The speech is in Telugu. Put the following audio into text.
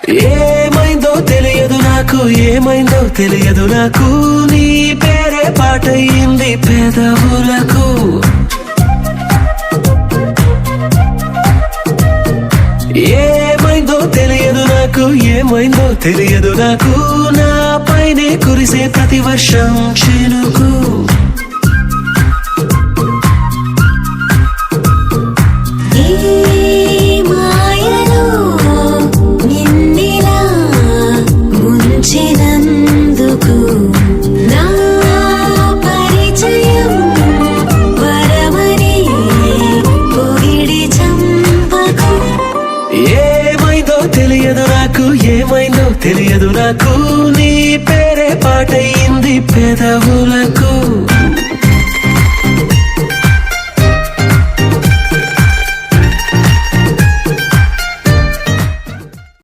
ఏమైందో తెలియదు నాకు, ఏమైందో తెలియదు నాకు, నీ పేరే పాటయింది పెదవులకు. ఏమైందో తెలియదు నాకు, ఏమైందో తెలియదు నాకు, నా పైనే కురిసే ప్రతి వర్షం చినుకు. ఏమైందో తెలియదు నాకు, ఏమైందో తెలియదు నాకు, నీ పేరే పాటయింది పెదవులకు.